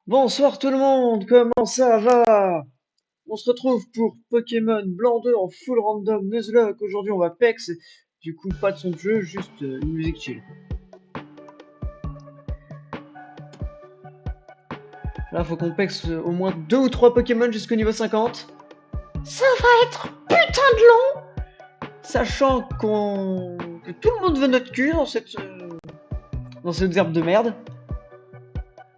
Bonsoir tout le monde, comment ça va? On se retrouve pour Pokémon Blanc 2 en full random Nuzlocke. Aujourd'hui on va PEX, du coup pas de son de jeu, juste une musique chill. Là faut qu'on PEX au moins 2 ou 3 Pokémon jusqu'au niveau 50. Ça va être putain de long, sachant que tout le monde veut notre cul dans cette herbe de merde.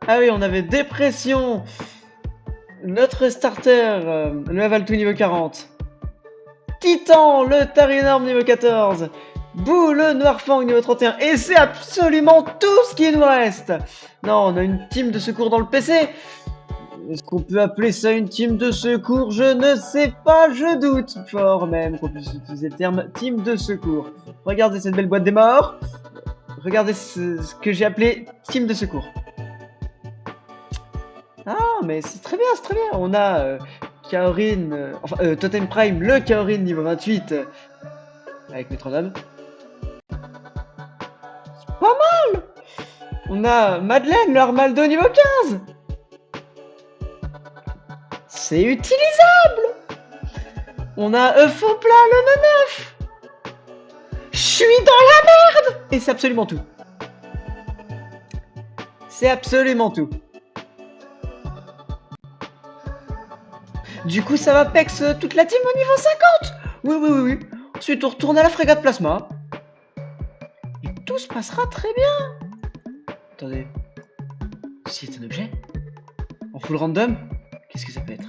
Ah oui, on avait Dépression, notre starter, le Avaltou niveau 40. Titan, le Tarinorm niveau 14. Bou, le Noirfang niveau 31. Et c'est absolument tout ce qui nous reste. Non, on a une team de secours dans le PC. Est-ce qu'on peut appeler ça une team de secours? Je ne sais pas, je doute fort même qu'on puisse utiliser le terme team de secours. Regardez cette belle boîte des morts. Regardez ce que j'ai appelé team de secours. Ah, mais c'est très bien, c'est très bien. On a Kaorin, Totem Prime, le Kaorin niveau 28 avec Métronome. Pas mal. On a Madeleine, le Armaldo niveau 15. C'est utilisable. On a Euphompla, le 9. Je suis dans la merde. Et c'est absolument tout. C'est absolument tout. Du coup, ça va pex toute la team au niveau 50. Oui, oui, oui, oui. Ensuite, on retourne à la frégate plasma. Et tout se passera très bien. Attendez. C'est un objet? En full random? Qu'est-ce que ça peut être?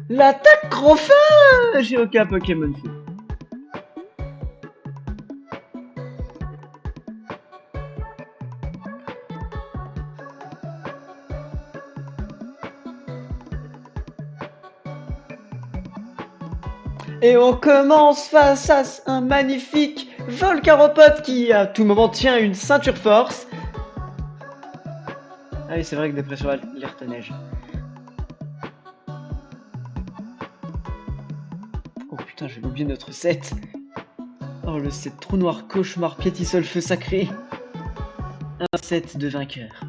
L'attaque grand feu! J'ai aucun Pokémon feu. Et on commence face à un magnifique Volcaropode qui à tout moment tient une ceinture force. Ah oui, c'est vrai que Dépression alerte neige. Oh putain, j'ai oublié notre set. Oh, le set trou noir, cauchemar, piétissol, feu sacré. Un set de vainqueur.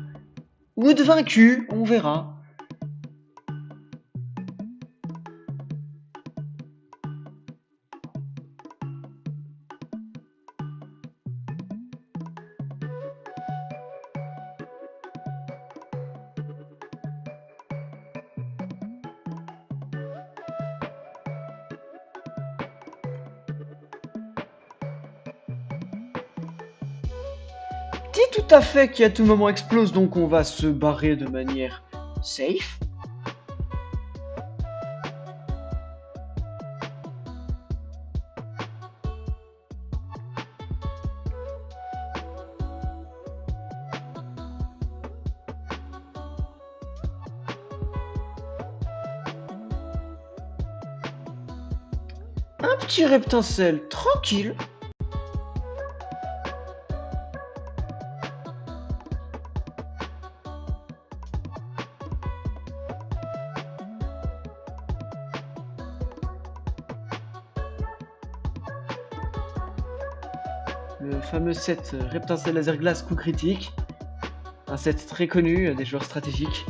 Ou de vaincu, on verra. Dis tout à fait qui à tout moment explose, donc on va se barrer de manière safe. Un petit reptincelle tranquille. Le fameux set Reptincelle Laser Glace coup critique. Un set très connu des joueurs stratégiques.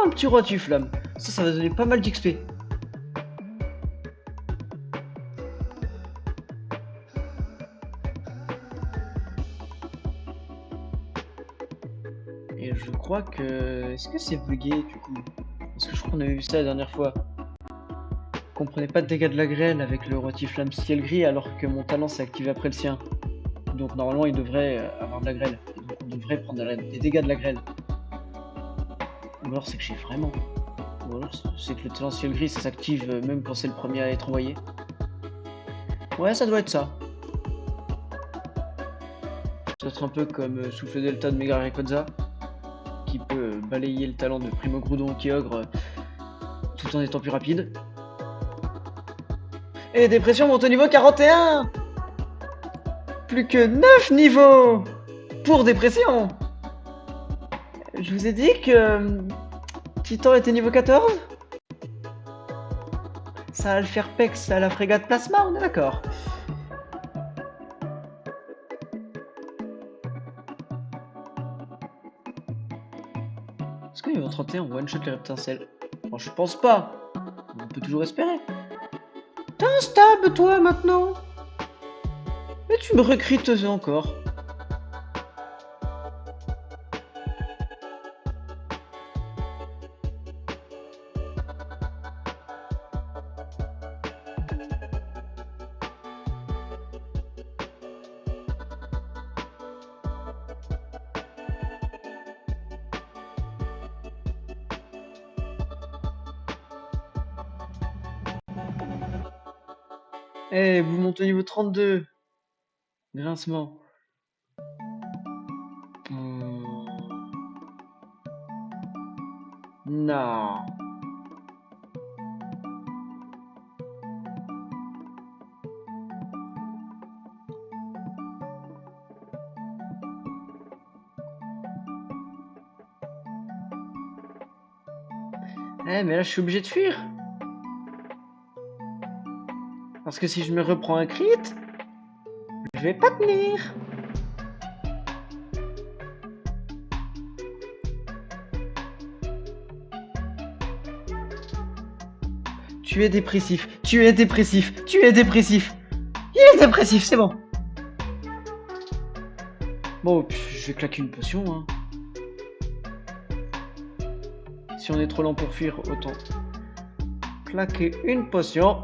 Un petit roi flamme. Ça va donner pas mal d'XP. Et je crois que... Est-ce que c'est bugué du coup? Parce que je crois qu'on avait vu ça la dernière fois. Qu'on prenait pas de dégâts de la grêle avec le roi flamme ciel gris alors que mon talent s'est activé après le sien. Donc normalement il devrait avoir de la grêle. Donc on devrait prendre des dégâts de la grêle. Ou alors c'est que j'ai vraiment... Ou alors c'est que le talent ciel gris ça s'active même quand c'est le premier à être envoyé. Ouais, ça doit être ça. Ça doit être un peu comme Souffle Delta de Mega Rayquaza, qui peut balayer le talent de Primo Groudon Kyogre tout en étant plus rapide. Et dépression monte au niveau 41. Plus que 9 niveaux pour dépression. Je vous ai dit que Titan était niveau 14. Ça va le faire pex à la frégate Plasma, on est d'accord. Est-ce que niveau 31 one-shot les reptincelles? Bon, je pense pas. On peut toujours espérer. T'as un stab, toi, maintenant? Mais tu me recrutes encore. Eh, vous montez au niveau 32. Grincement. Non. Eh, mais là, je suis obligé de fuir. Parce que si je me reprends un crit, je vais pas tenir. Tu es dépressif, tu es dépressif, tu es dépressif. Il est dépressif, c'est bon. Bon, je vais claquer une potion, hein. Si on est trop lent pour fuir, autant claquer une potion.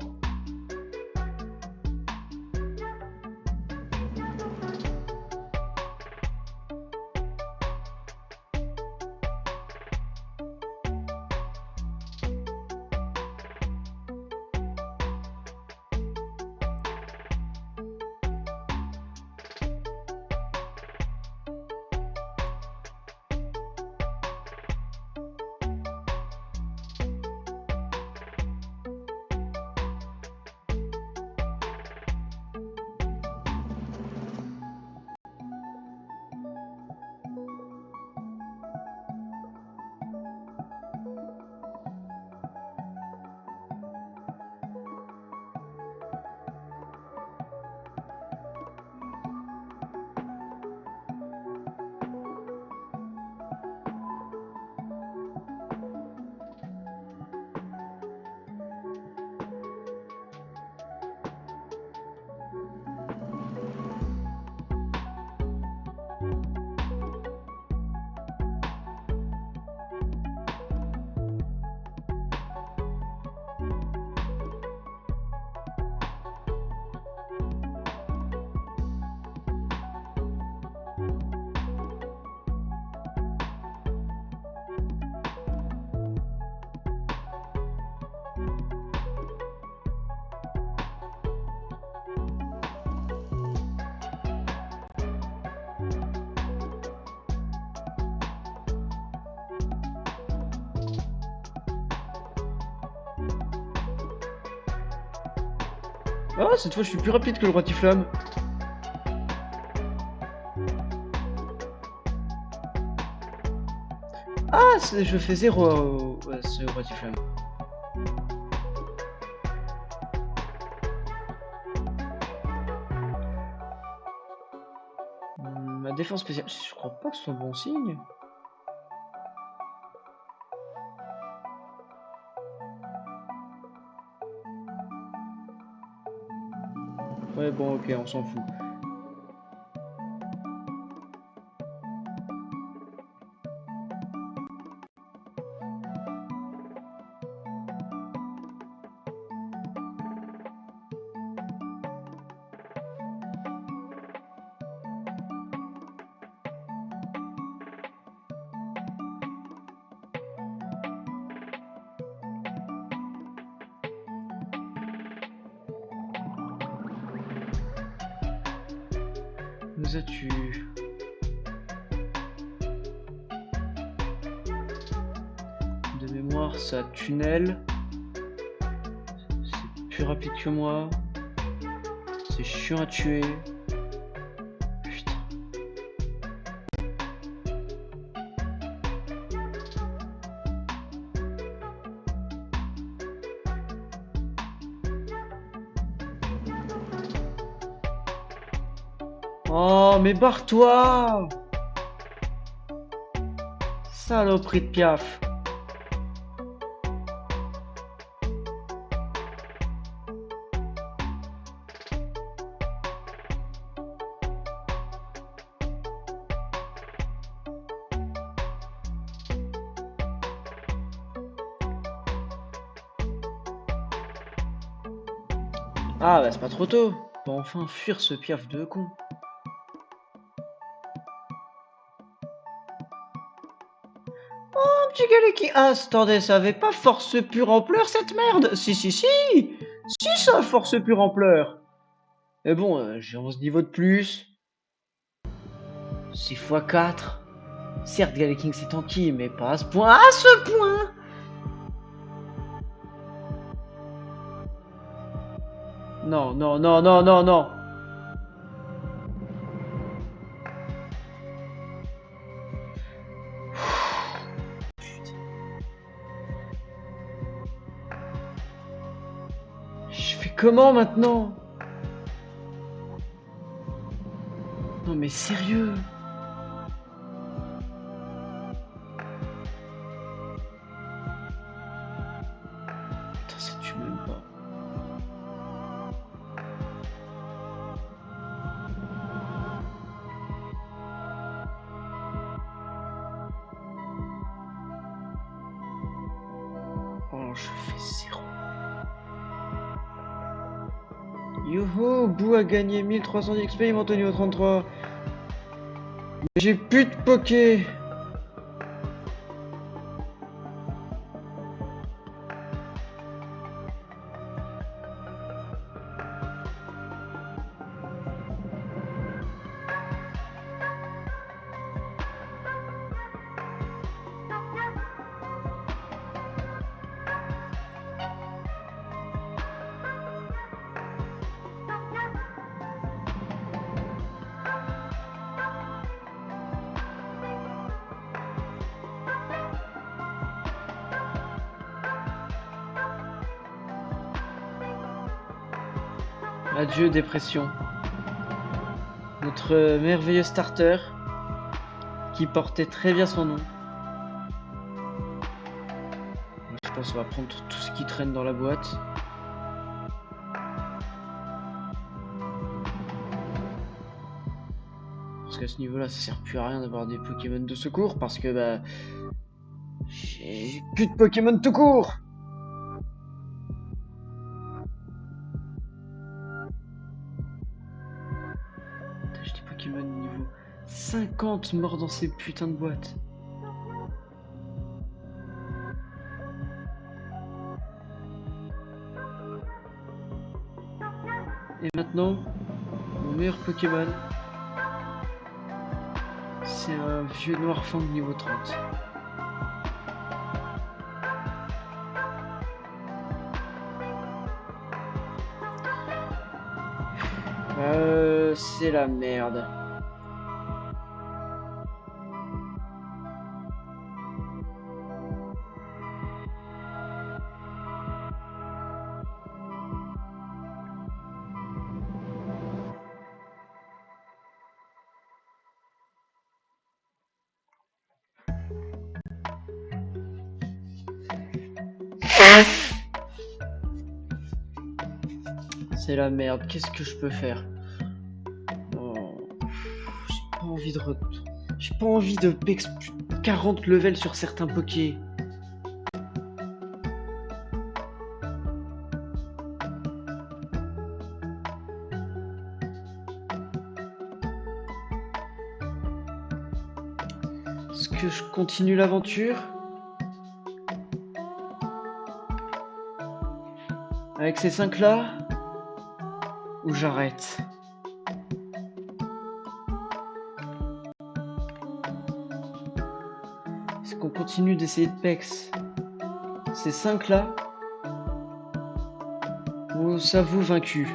Ah, cette fois, je suis plus rapide que le roi Tiflamme. Ah, je fais 0 ce roi Tiflamme. Ma défense spéciale, je crois pas que ce soit bon signe. Ouais, bon, ok, on s'en fout. Nous as-tu... noir, ça tunnel. C'est plus rapide que moi. C'est chiant à tuer. Putain. Oh, mais barre-toi! Saloperie de piaf. Ah bah c'est pas trop tôt. On va enfin fuir ce piaf de con. Oh, petit Galeki. Ah, attendez, ça avait pas force pure ampleur cette merde? Si, si, si! Si, ça a force pure ampleur! Mais bon, j'ai 11 niveaux de plus. 6 x 4. Certes, Galaking c'est tanky, mais pas à ce point. À ce point! Non, non, non, non, non, non! Je fais comment maintenant? Non mais sérieux? Putain, ça tue même pas. Oh, je fais 0. Youhou, Boo a gagné 1300 d'XP, il m'a tenu au 33. Mais j'ai plus de poké. Adieu dépression. Notre merveilleux starter qui portait très bien son nom. Je pense qu'on va prendre tout ce qui traîne dans la boîte. Parce qu'à ce niveau-là, ça sert plus à rien d'avoir des Pokémon de secours parce que bah j'ai plus de Pokémon tout court. J'ai des Pokémon niveau 50 morts dans ces putains de boîtes. Et maintenant, mon meilleur Pokémon, c'est un vieux Noirfang niveau 30. C'est la merde. C'est la merde, qu'est-ce que je peux faire? Oh, j'ai pas envie de j'ai pas envie de pex 40 levels sur certains pokés. Est-ce que je continue l'aventure? Avec ces 5 là? Ou j'arrête? Est-ce qu'on continue d'essayer de pex? ces 5 là, ou s'avoue vaincu?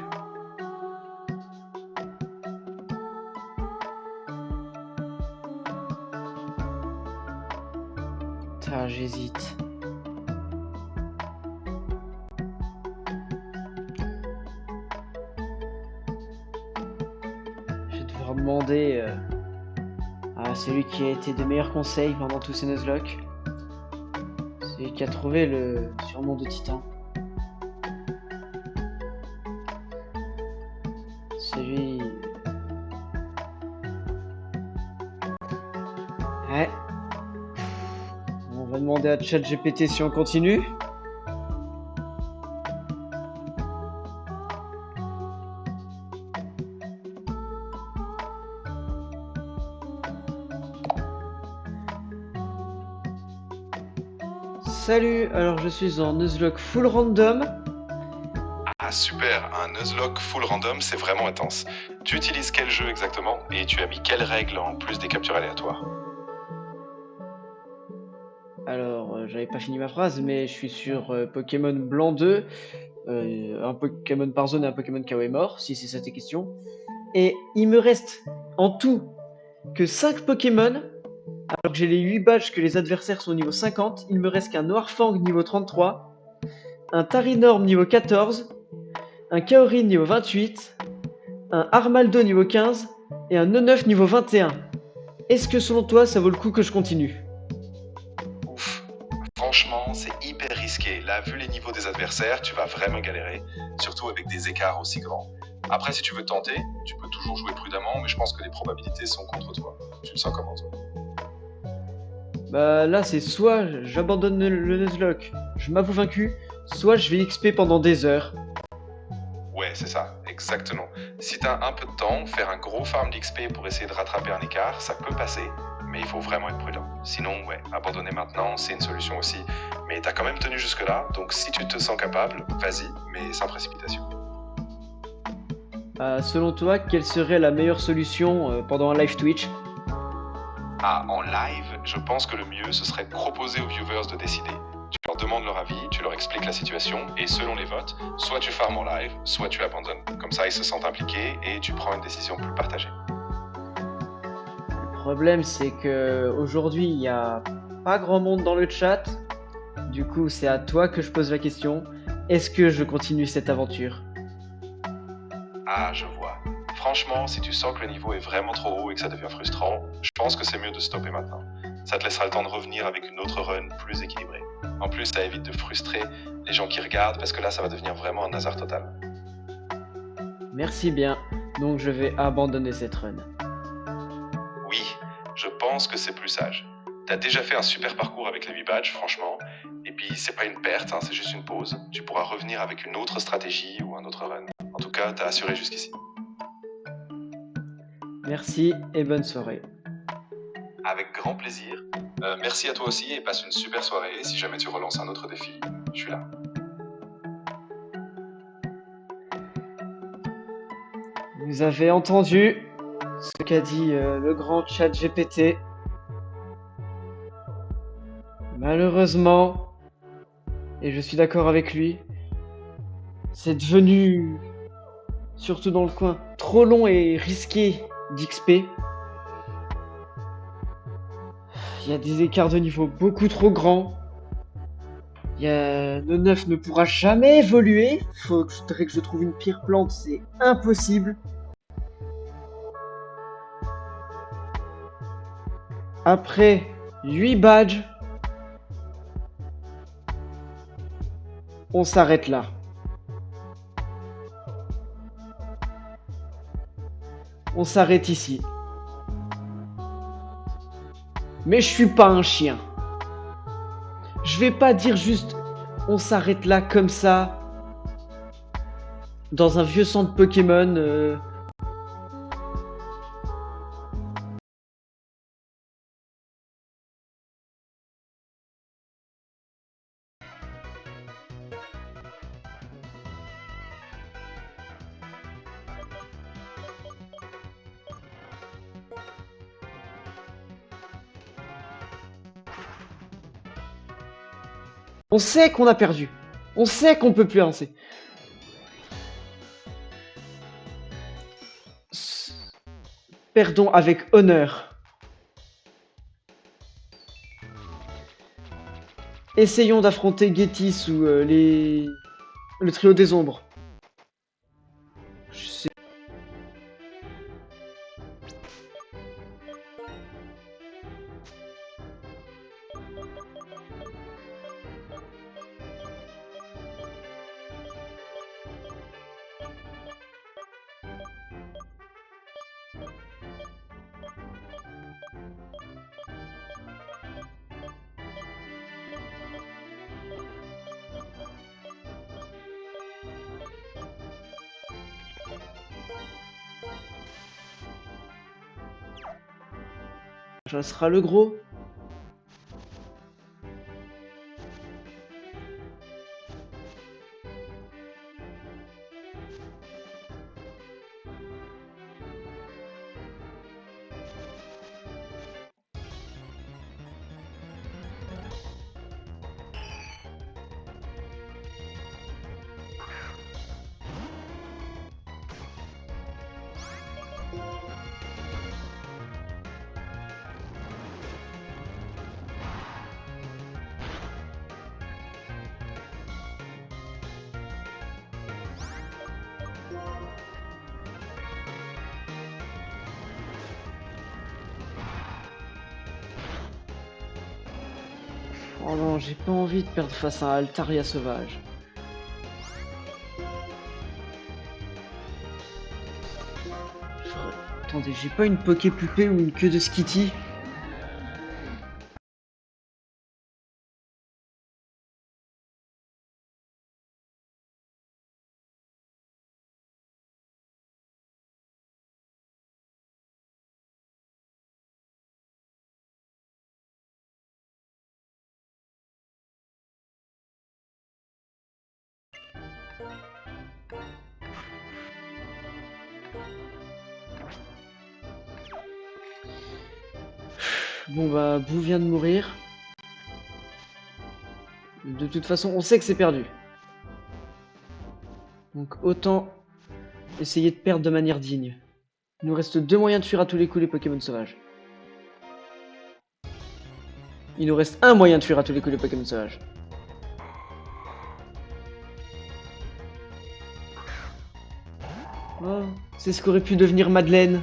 Ah, j'hésite. Je vais devoir demander à celui qui a été de meilleurs conseils pendant tous ces Nuzlocke. Celui qui a trouvé le surnom de Titan. Celui... Ouais. On va demander à ChatGPT si on continue. Salut, alors je suis en Nuzlocke full random. Ah super, un Nuzlocke full random, c'est vraiment intense. Tu utilises quel jeu exactement et tu as mis quelles règles en plus des captures aléatoires? Alors, j'avais pas fini ma phrase, mais je suis sur Pokémon Blanc 2. Un Pokémon par zone et un Pokémon KO est mort, si c'est ça tes questions. Et il me reste en tout que 5 Pokémon, alors que j'ai les 8 badges que les adversaires sont au niveau 50. Il me reste qu'un Noirfang niveau 33, un Tarinorm niveau 14, un Kaorin niveau 28, un Armaldo niveau 15 et un Neuf niveau 21. Est-ce que selon toi, ça vaut le coup que je continue? Ouf, franchement, c'est hyper risqué. Là, vu les niveaux des adversaires, tu vas vraiment galérer, surtout avec des écarts aussi grands. Après, si tu veux tenter, tu peux toujours jouer prudemment, mais je pense que les probabilités sont contre toi. Tu le sens comment toi? Bah là, c'est soit j'abandonne le Nuzlocke, je m'avoue vaincu, soit je vais XP pendant des heures. Ouais, c'est ça, exactement. Si t'as un peu de temps, faire un gros farm d'XP pour essayer de rattraper un écart, ça peut passer, mais il faut vraiment être prudent. Sinon, ouais, abandonner maintenant, c'est une solution aussi. Mais t'as quand même tenu jusque-là, donc si tu te sens capable, vas-y, mais sans précipitation. Selon toi, quelle serait la meilleure solution pendant un live Twitch? Ah, en live, je pense que le mieux, ce serait de proposer aux viewers de décider. Tu leur demandes leur avis, tu leur expliques la situation, et selon les votes, soit tu farmes en live, soit tu abandonnes. Comme ça, ils se sentent impliqués et tu prends une décision plus partagée. Le problème, c'est que aujourd'hui, il n'y a pas grand monde dans le chat. Du coup, c'est à toi que je pose la question. Est-ce que je continue cette aventure? Ah, je vois. Franchement, si tu sens que le niveau est vraiment trop haut et que ça devient frustrant, je pense que c'est mieux de stopper maintenant. Ça te laissera le temps de revenir avec une autre run plus équilibrée. En plus, ça évite de frustrer les gens qui regardent parce que là, ça va devenir vraiment un hasard total. Merci bien. Donc je vais abandonner cette run. Oui, je pense que c'est plus sage. T'as déjà fait un super parcours avec les 8 badges, franchement. Et puis, c'est pas une perte, hein, c'est juste une pause. Tu pourras revenir avec une autre stratégie ou un autre run. En tout cas, t'as assuré jusqu'ici. Merci et bonne soirée. Avec grand plaisir. Merci à toi aussi et passe une super soirée. Si jamais tu relances un autre défi, je suis là. Vous avez entendu ce qu'a dit le grand chat GPT. Malheureusement, et je suis d'accord avec lui, c'est devenu, surtout dans le coin, trop long et risqué d'XP. Il y a des écarts de niveau beaucoup trop grands. Le 9 ne pourra jamais évoluer. Faudrait que je trouve une pire plante, c'est impossible. Après 8 badges, on s'arrête là. On s'arrête ici. Mais je suis pas un chien. Je vais pas dire juste on s'arrête là comme ça dans un vieux centre Pokémon. On sait qu'on a perdu. On sait qu'on peut plus avancer. Perdons avec honneur. Essayons d'affronter Getis ou le trio des ombres. Je sais. Ça sera le gros. Oh non, j'ai pas envie de perdre face à un Altaria sauvage. Attendez, j'ai pas une Poké-poupée ou une queue de Skitty? Bon bah, Boo vient de mourir. De toute façon, on sait que c'est perdu. Donc autant essayer de perdre de manière digne. Il nous reste 2 moyens de fuir à tous les coups les Pokémon sauvages. Il nous reste un moyen de fuir à tous les coups les Pokémon sauvages. Oh, c'est ce qu'aurait pu devenir Madeleine.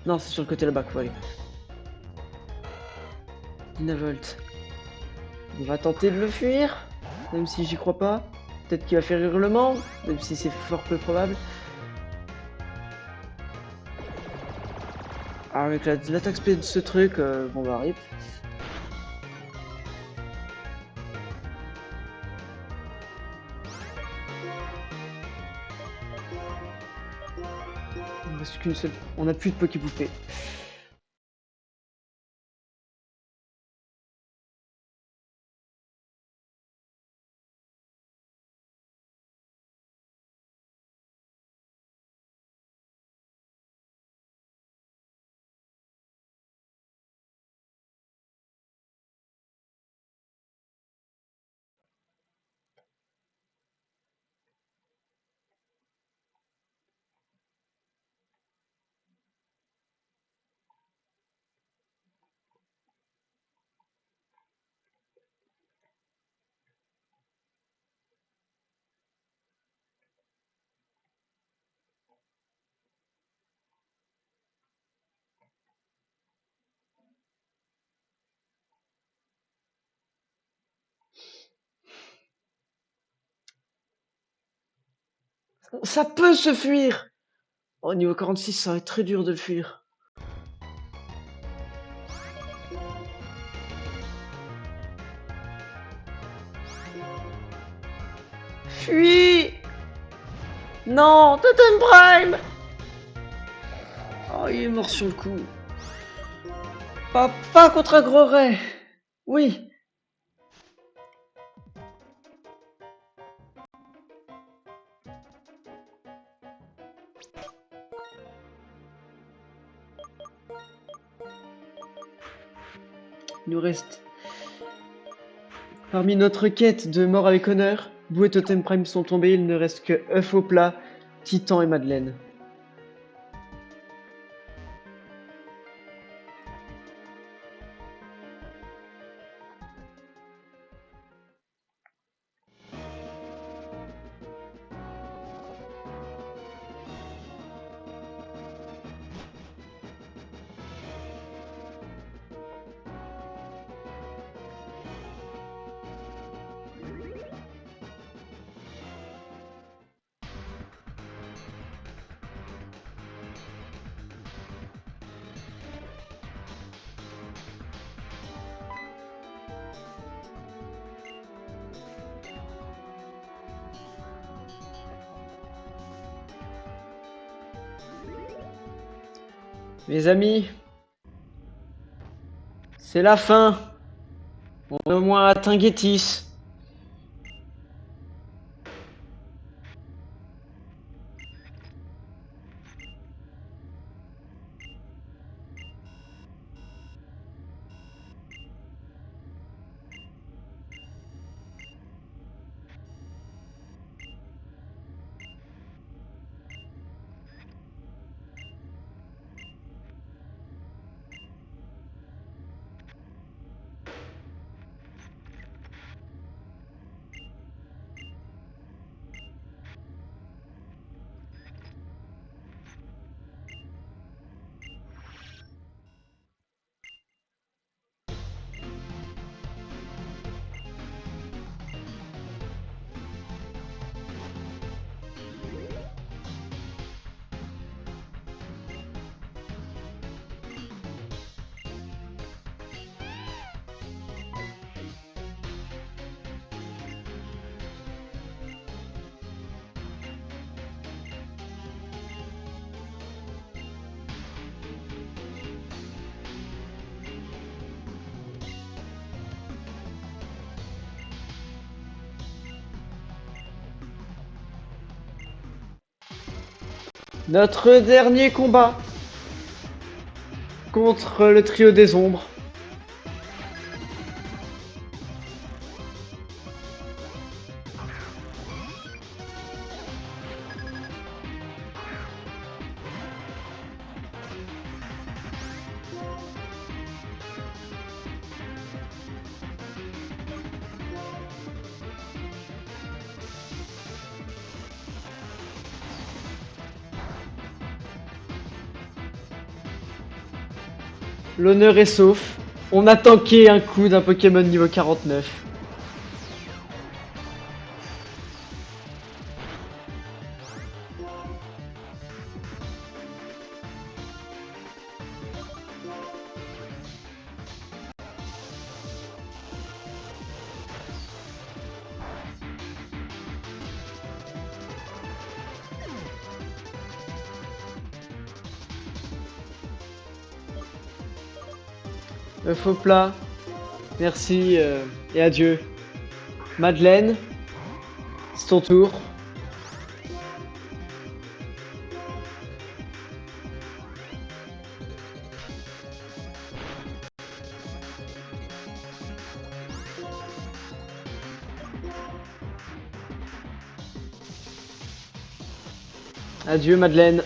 Non, c'est sur le côté là-bas qu'il faut aller. Dynavolt. On va tenter de le fuir, même si j'y crois pas. Peut-être qu'il va faire hurlement, même si c'est fort peu probable. Ah, avec l'attaque speed de ce truc, bon bah rip. Il ne reste qu'une seule. On n'a plus de Poké-poupée. Ça peut se fuir! Au niveau 46, ça va être très dur de le fuir. Fuis! Non, Totem Prime! Oh, il est mort sur le coup. Pas contre un gros ray. Oui. Il nous reste... Parmi notre quête de mort avec honneur, Boo et Totem Prime sont tombés, il ne reste que œuf au plat, Titan et Madeleine. Mes amis, c'est la fin. On a au moins atteint Getis. Notre dernier combat contre le trio des ombres. L'honneur est sauf. On a tanké un coup d'un Pokémon niveau 49. Faux plat. Merci et adieu. Madeleine, c'est ton tour. Adieu Madeleine.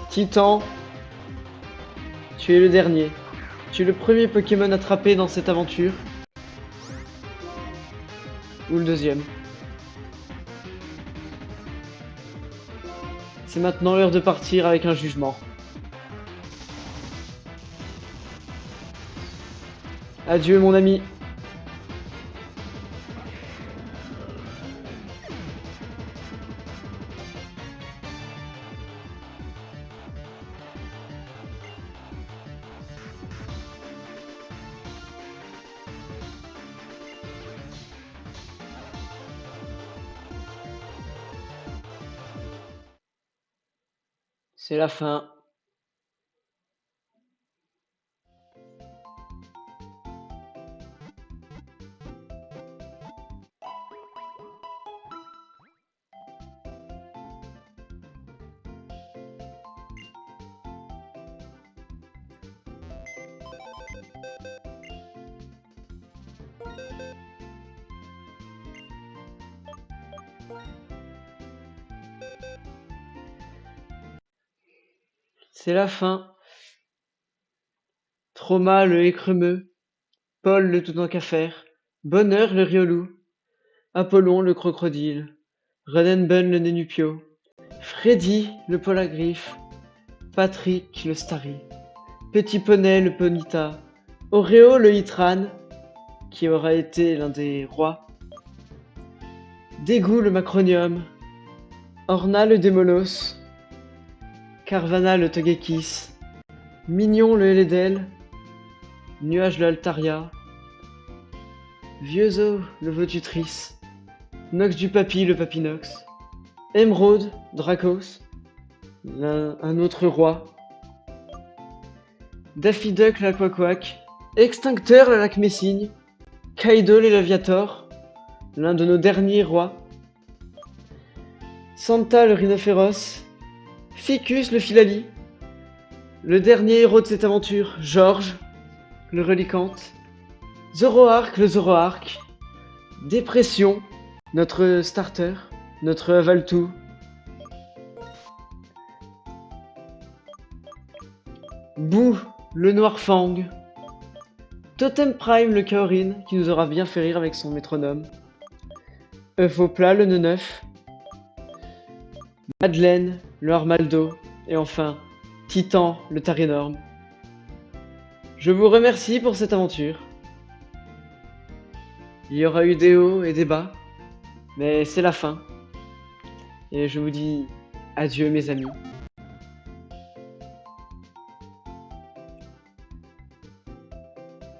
Titan, tu es le dernier. Tu es le premier Pokémon attrapé dans cette aventure. Ou le deuxième. C'est maintenant l'heure de partir avec un jugement. Adieu mon ami. C'est la fin. C'est la fin. Trauma le écremeux, Paul le tout en qu'affaire, Bonheur le riolou, Apollon le crocodile, Renenbun le nénupio, Freddy le polagriffe, Patrick le starry, Petit poney le ponita, Oreo le hitran, qui aura été l'un des rois, Dégoût le macronium, Orna le démolos, Carvana le togekis, Mignon le hélédel, Nuage le altaria, Vieuxo le votutrice, Nox du papy le papinox, Émeraude, Dracos, un autre roi, Daffy Duck la Quack, Extincteur la lac Messigne, Kaido l'aviator, l'un de nos derniers rois, Santa le rhinophéros, Ficus le Philali, le dernier héros de cette aventure, Georges le Relicante, Zoroark le Zoroark, Dépression, notre starter, notre Avaltou, Boo le Noirfang, Totem Prime le Kaorin, qui nous aura bien fait rire avec son métronome, Euphoplats le Neneuf, Madeleine le Armaldo, et enfin Titan le Tarénorme. Je vous remercie pour cette aventure. Il y aura eu des hauts et des bas, mais c'est la fin. Et je vous dis adieu mes amis.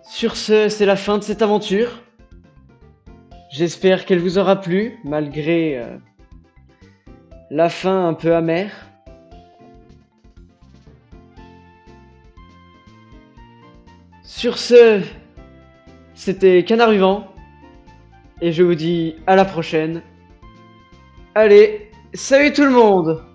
Sur ce, c'est la fin de cette aventure. J'espère qu'elle vous aura plu, malgré la fin un peu amère. Sur ce, c'était Canard Vivant, et je vous dis à la prochaine. Allez, salut tout le monde!